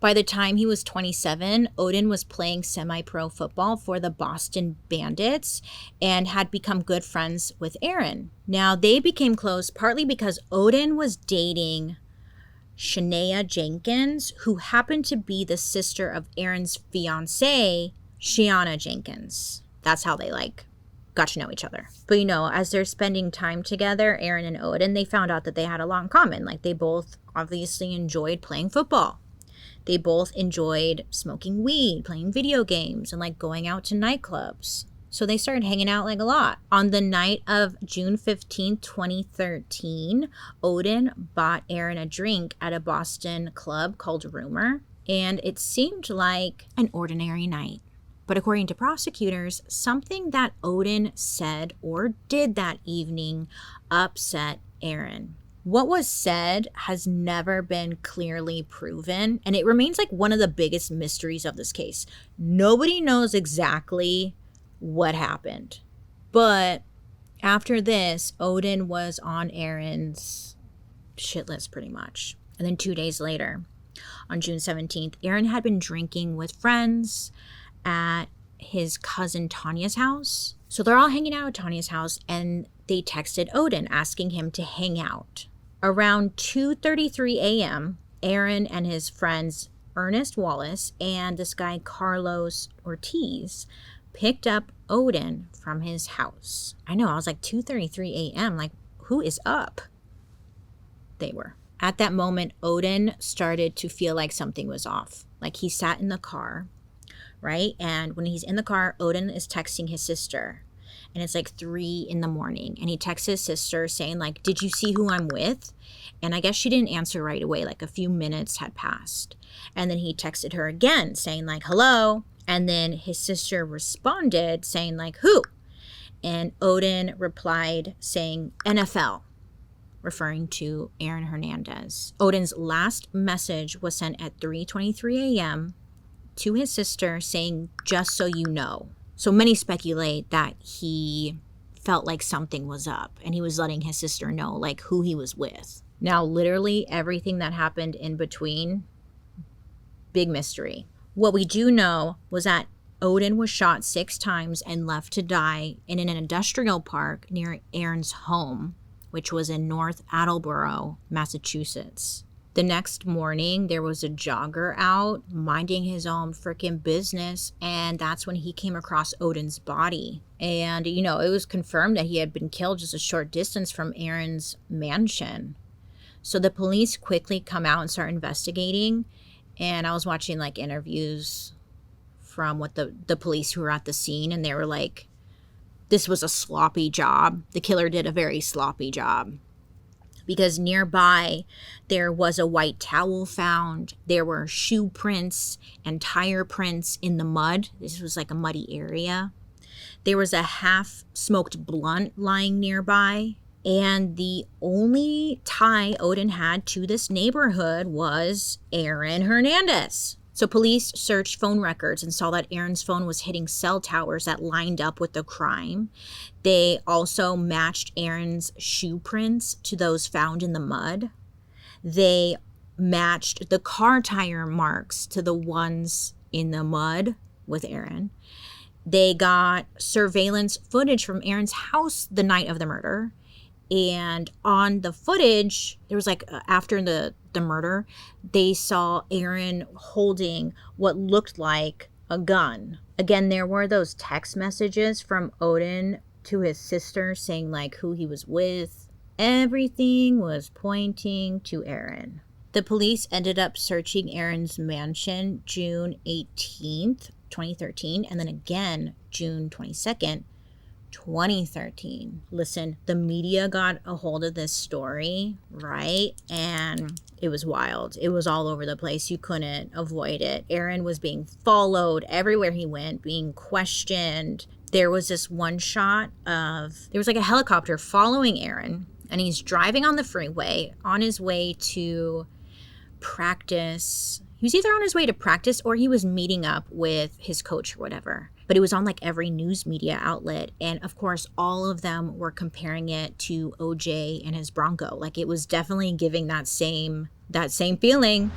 By the time he was 27, Odin was playing semi-pro football for the Boston Bandits and had become good friends with Aaron. Now, they became close partly because Odin was dating Shania Jenkins, who happened to be the sister of Aaron's fiancée, Shiana Jenkins. That's how they got to know each other. But as they're spending time together, Aaron and Odin, they found out that they had a lot in common. They both obviously enjoyed playing football. They both enjoyed smoking weed, playing video games, and going out to nightclubs. So they started hanging out a lot. On the night of June 15, 2013, Odin bought Aaron a drink at a Boston club called Rumor, and it seemed like an ordinary night. But according to prosecutors, something that Odin said or did that evening upset Aaron. What was said has never been clearly proven, and it remains one of the biggest mysteries of this case. Nobody knows exactly what happened. But after this, Odin was on Aaron's shit list pretty much. And then 2 days later, on June 17th, Aaron had been drinking with friends at his cousin Tanya's house. So they're all hanging out at Tanya's house, and they texted Odin asking him to hang out. Around 2:33 a.m., Aaron and his friends Ernest Wallace and this guy Carlos Ortiz picked up Odin from his house. I know, I was 2:33 a.m., who is up? They were. At that moment, Odin started to feel like something was off. He sat in the car, right? And when he's in the car, Odin is texting his sister. And it's 3 in the morning. And he texts his sister saying, did you see who I'm with? And I guess she didn't answer right away. A few minutes had passed. And then he texted her again saying, hello. And then his sister responded saying, who? And Odin replied saying, NFL, referring to Aaron Hernandez. Odin's last message was sent at 3:23 a.m. to his sister saying, just so you know. So many speculate that he felt like something was up and he was letting his sister know who he was with. Now, literally everything that happened in between, big mystery. What we do know was that Odin was shot 6 times and left to die in an industrial park near Aaron's home, which was in North Attleboro, Massachusetts. The next morning, there was a jogger out minding his own freaking business, and that's when he came across Odin's body. And, it was confirmed that he had been killed just a short distance from Aaron's mansion. So the police quickly come out and start investigating, and I was watching, interviews from the police who were at the scene, and they were like, this was a sloppy job. The killer did a very sloppy job. Because nearby, there was a white towel found. There were shoe prints and tire prints in the mud. This was a muddy area. There was a half-smoked blunt lying nearby. And the only tie Odin had to this neighborhood was Aaron Hernandez. So police searched phone records and saw that Aaron's phone was hitting cell towers that lined up with the crime. They also matched Aaron's shoe prints to those found in the mud. They matched the car tire marks to the ones in the mud with Aaron. They got surveillance footage from Aaron's house the night of the murder. And on the footage, there was after the murder, they saw Aaron holding what looked like a gun. Again, there were those text messages from Odin to his sister saying who he was with. Everything was pointing to Aaron. The police ended up searching Aaron's mansion June 18th, 2013, and then again June 22nd, 2013. Listen, the media got a hold of this story, right? And it was wild. It was all over the place. You couldn't avoid it. Aaron was being followed everywhere he went, being questioned. There was this one shot of, there was a helicopter following Aaron, and he's driving on the freeway on his way to practice. He was either on his way to practice or he was meeting up with his coach or whatever. But it was on every news media outlet. And of course, all of them were comparing it to OJ and his Bronco. It was definitely giving that same feeling.